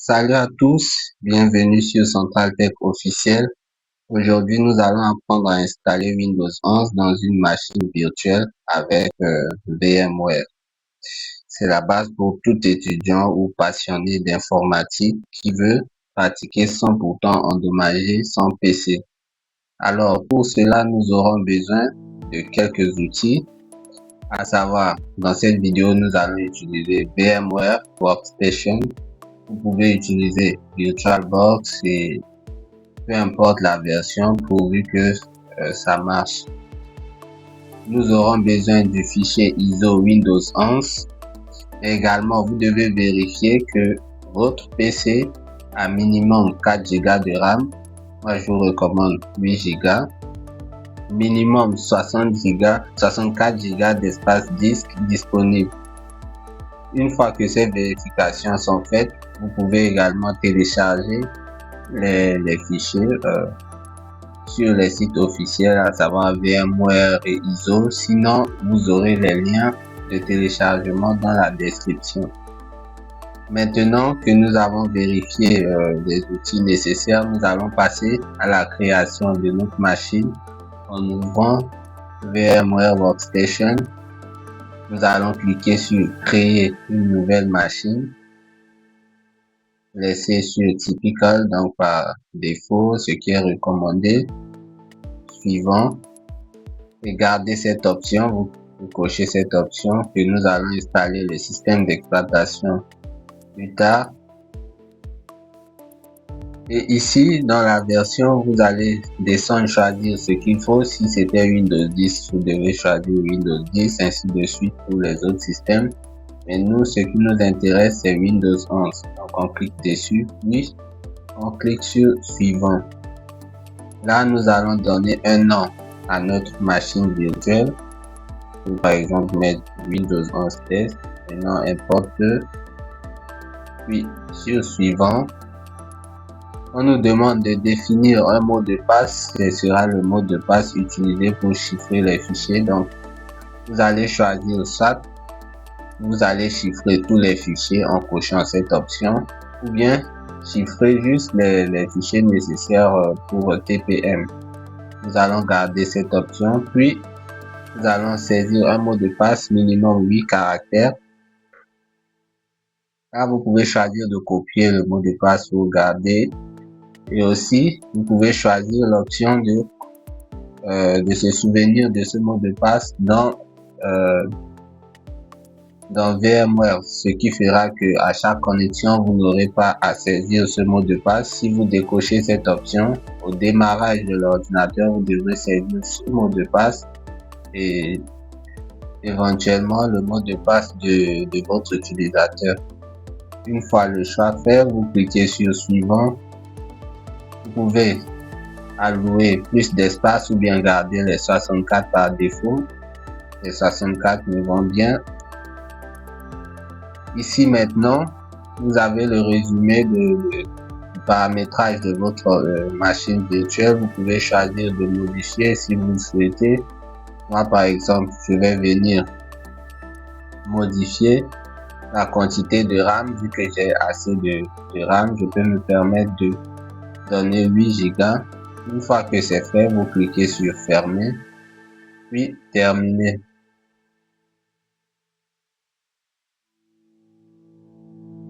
Salut à tous, bienvenue sur Central Tech officiel. Aujourd'hui, nous allons apprendre à installer Windows 11 dans une machine virtuelle avec VMware. C'est la base pour tout étudiant ou passionné d'informatique qui veut pratiquer sans pourtant endommager son PC. Alors, pour cela, nous aurons besoin de quelques outils, à savoir, dans cette vidéo, nous allons utiliser VMware Workstation. Vous pouvez utiliser VirtualBox et peu importe la version pourvu que ça marche. Nous aurons besoin du fichier ISO Windows 11. Également, vous devez vérifier que votre PC a minimum 4 Go de RAM. Moi, je vous recommande 8 Go. Minimum 64 Go d'espace disque disponible. Une fois que ces vérifications sont faites, vous pouvez également télécharger les fichiers sur les sites officiels, à savoir VMware et ISO. Sinon, vous aurez les liens de téléchargement dans la description. Maintenant que nous avons vérifié les outils nécessaires, nous allons passer à la création de notre machine en ouvrant VMware Workstation. Nous allons cliquer sur créer une nouvelle machine. Laissez sur Typical, donc par défaut, ce qui est recommandé. Suivant. Et gardez cette option, vous cochez cette option que nous allons installer le système d'exploitation plus tard. Et ici, dans la version, vous allez descendre, choisir ce qu'il faut. Si c'était Windows 10, vous devez choisir Windows 10, ainsi de suite pour les autres systèmes. Mais nous, ce qui nous intéresse, c'est Windows 11. Donc, on clique dessus, puis on clique sur Suivant. Là, nous allons donner un nom à notre machine virtuelle. Par exemple, mettre Windows 11 Test. Maintenant, importe. Puis, sur Suivant. On nous demande de définir un mot de passe. Ce sera le mot de passe utilisé pour chiffrer les fichiers. Donc, vous allez choisir ça. Vous allez chiffrer tous les fichiers en cochant cette option. Ou bien, chiffrer juste les fichiers nécessaires pour TPM. Nous allons garder cette option. Puis, nous allons saisir un mot de passe minimum 8 caractères. Là, vous pouvez choisir de copier le mot de passe pour garder. Et aussi, vous pouvez choisir l'option de se souvenir de ce mot de passe dans VMware, ce qui fera que à chaque connexion, vous n'aurez pas à saisir ce mot de passe. Si vous décochez cette option, au démarrage de l'ordinateur, vous devrez saisir ce mot de passe et éventuellement le mot de passe de votre utilisateur. Une fois le choix fait, vous cliquez sur Suivant. Vous pouvez allouer plus d'espace ou bien garder les 64 par défaut. Les 64 me vont bien. Ici maintenant, vous avez le résumé du paramétrage de votre machine virtuelle. Vous pouvez choisir de modifier si vous le souhaitez. Moi par exemple, je vais venir modifier la quantité de RAM. Vu que j'ai assez de RAM, je peux me permettre de donner 8 Go. Une fois que c'est fait, vous cliquez sur Fermer, puis Terminer.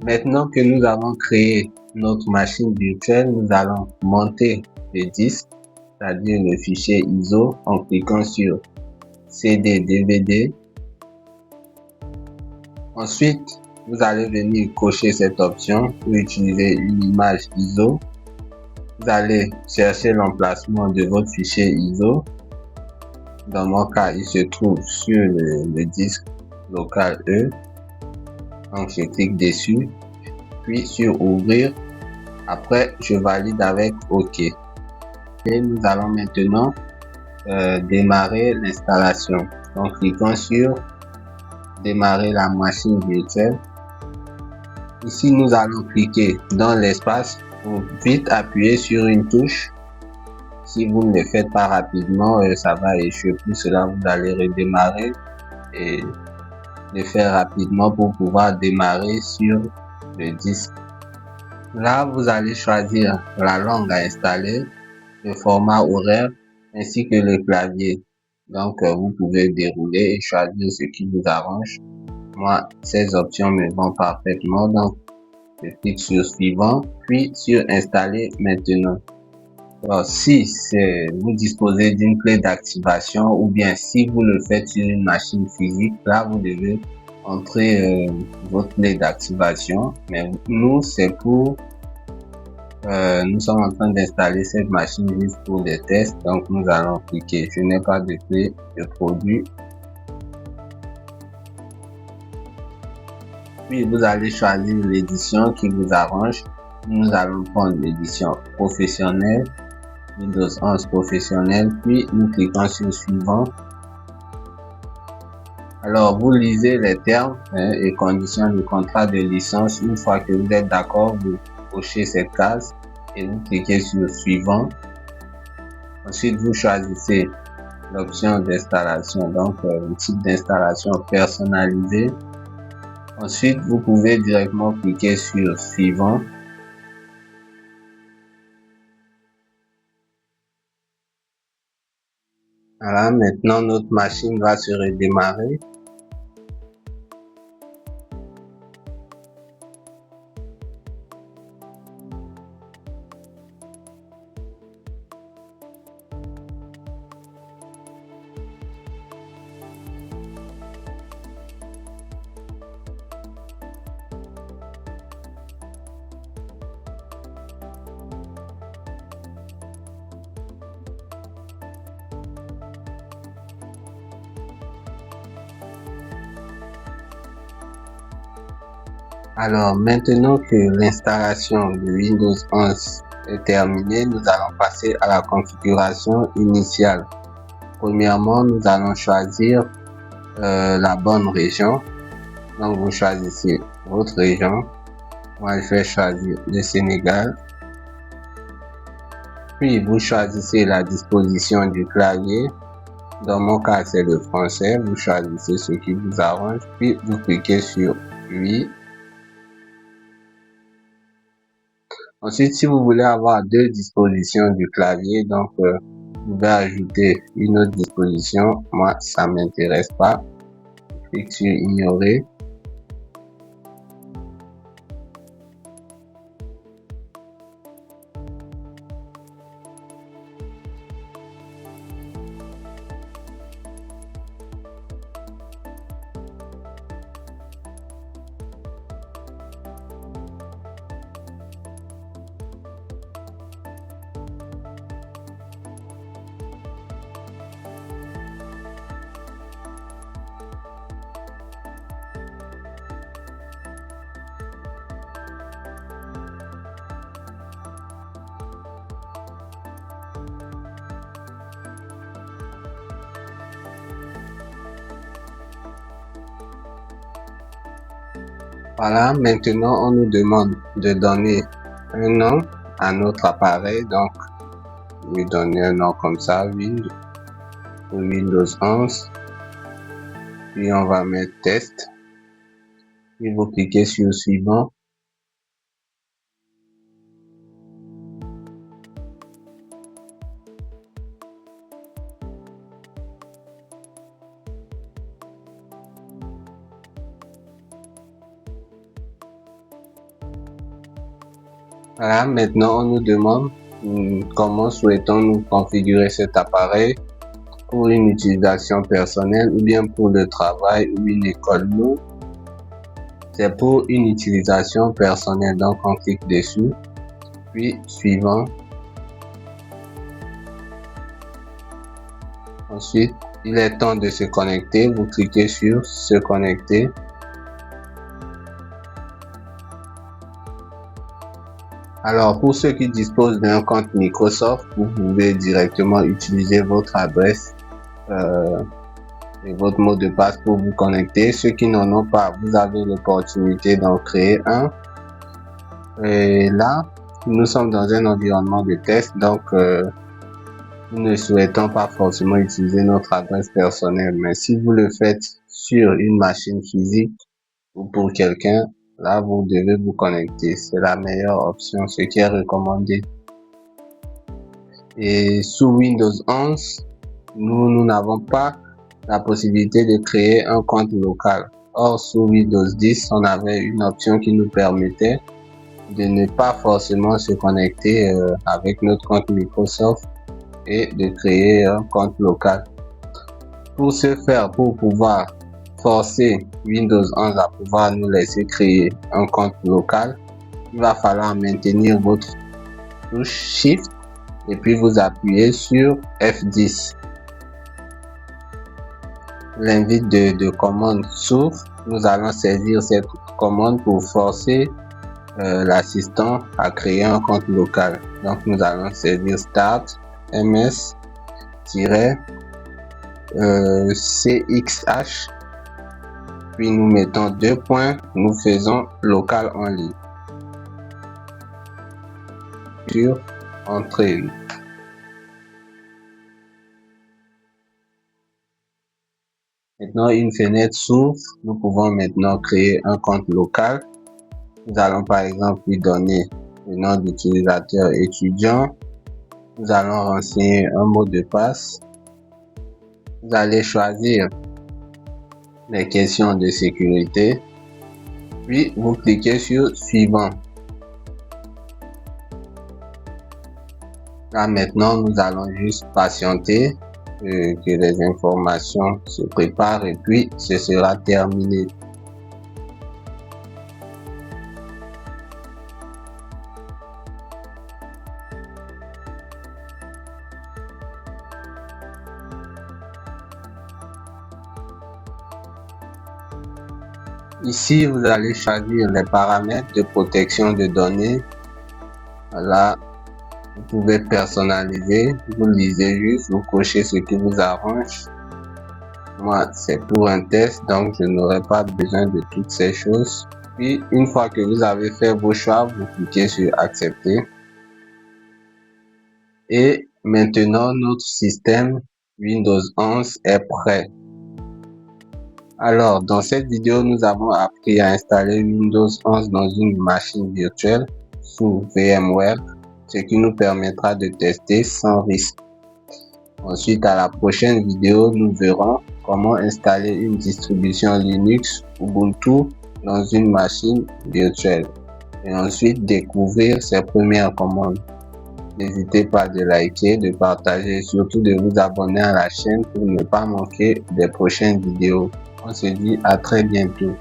Maintenant que nous avons créé notre machine virtuelle, nous allons monter le disque, c'est-à-dire le fichier ISO, en cliquant sur CD DVD. Ensuite, vous allez venir cocher cette option pour utiliser une image ISO. Vous allez chercher l'emplacement de votre fichier ISO. Dans mon cas, il se trouve sur le disque local E. Donc, je clique dessus, puis sur Ouvrir. Après, je valide avec OK. Et nous allons maintenant démarrer l'installation. Donc, cliquons sur Démarrer la machine virtuelle. Ici, nous allons cliquer dans l'espace pour vite appuyer sur une touche. Si vous ne le faites pas rapidement, ça va échouer. Pour cela, vous allez redémarrer et le faire rapidement pour pouvoir démarrer sur le disque. Là, vous allez choisir la langue à installer, le format horaire ainsi que le clavier. Donc, vous pouvez dérouler et choisir ce qui vous arrange. Moi, ces options me vont parfaitement. Donc, je clique sur suivant, puis sur installer maintenant. Alors, si vous disposez d'une clé d'activation ou bien si vous le faites sur une machine physique, là, vous devez entrer votre clé d'activation. Mais nous, c'est pour nous sommes en train d'installer cette machine juste pour des tests, donc nous allons cliquer. Je n'ai pas de clé de produit. Puis vous allez choisir l'édition qui vous arrange. Nous allons prendre l'édition professionnelle, Windows 11 professionnel, puis nous cliquons sur suivant. Alors vous lisez les termes et conditions du contrat de licence. Une fois que vous êtes d'accord, vous cochez cette case et vous cliquez sur suivant. Ensuite, vous choisissez l'option d'installation, donc le type d'installation personnalisé. Ensuite, vous pouvez directement cliquer sur suivant. Voilà, maintenant notre machine va se redémarrer. Alors, maintenant que l'installation de Windows 11 est terminée, nous allons passer à la configuration initiale. Premièrement, nous allons choisir la bonne région. Donc, vous choisissez votre région. Moi, je vais choisir le Sénégal. Puis, vous choisissez la disposition du clavier. Dans mon cas, c'est le français. Vous choisissez ce qui vous arrange. Puis, vous cliquez sur oui. Ensuite, si vous voulez avoir deux dispositions du clavier, donc vous pouvez ajouter une autre disposition. Moi, ça m'intéresse pas. Je clique sur ignorer. Voilà, maintenant on nous demande de donner un nom à notre appareil, donc lui donner un nom comme ça, Windows 11, puis on va mettre test, puis vous cliquez sur suivant. Voilà, maintenant on nous demande comment souhaitons-nous configurer cet appareil pour une utilisation personnelle ou bien pour le travail ou une école. Nous, c'est pour une utilisation personnelle, donc on clique dessus, puis suivant. Ensuite, il est temps de se connecter, vous cliquez sur se connecter. Alors, pour ceux qui disposent d'un compte Microsoft, vous pouvez directement utiliser votre adresse et votre mot de passe pour vous connecter. Ceux qui n'en ont pas, vous avez l'opportunité d'en créer un. Et là, nous sommes dans un environnement de test, donc nous ne souhaitons pas forcément utiliser notre adresse personnelle. Mais si vous le faites sur une machine physique ou pour quelqu'un, Là, vous devez vous connecter. C'est la meilleure option, ce qui est recommandé. Et sous Windows 11, nous n'avons pas la possibilité de créer un compte local. Or, sous Windows 10, on avait une option qui nous permettait de ne pas forcément se connecter avec notre compte Microsoft et de créer un compte local. Pour ce faire, pour pouvoir forcer Windows 11 à pouvoir nous laisser créer un compte local, il va falloir maintenir votre touche Shift et puis vous appuyez sur F10. L'invite de commande s'ouvre. Nous allons saisir cette commande pour forcer l'assistant à créer un compte local. Donc nous allons saisir start ms-cxh, puis nous mettons 2 points, nous faisons local en ligne. Sur entrée. Maintenant, une fenêtre s'ouvre. Nous pouvons maintenant créer un compte local. Nous allons par exemple lui donner le nom d'utilisateur étudiant. Nous allons renseigner un mot de passe. Vous allez choisir les questions de sécurité. Puis vous cliquez sur suivant. Là maintenant, nous allons juste patienter que les informations se préparent et puis ce sera terminé. Ici, vous allez choisir les paramètres de protection de données. Là, vous pouvez personnaliser, vous lisez juste, vous cochez ce qui vous arrange. Moi, c'est pour un test, donc je n'aurai pas besoin de toutes ces choses. Puis, une fois que vous avez fait vos choix, vous cliquez sur accepter. Et maintenant, notre système Windows 11 est prêt. Alors, dans cette vidéo, nous avons appris à installer Windows 11 dans une machine virtuelle sous VMware, ce qui nous permettra de tester sans risque. Ensuite, à la prochaine vidéo, nous verrons comment installer une distribution Linux Ubuntu dans une machine virtuelle et ensuite découvrir ses premières commandes. N'hésitez pas de liker, de partager et surtout de vous abonner à la chaîne pour ne pas manquer des prochaines vidéos. On se dit à très bientôt.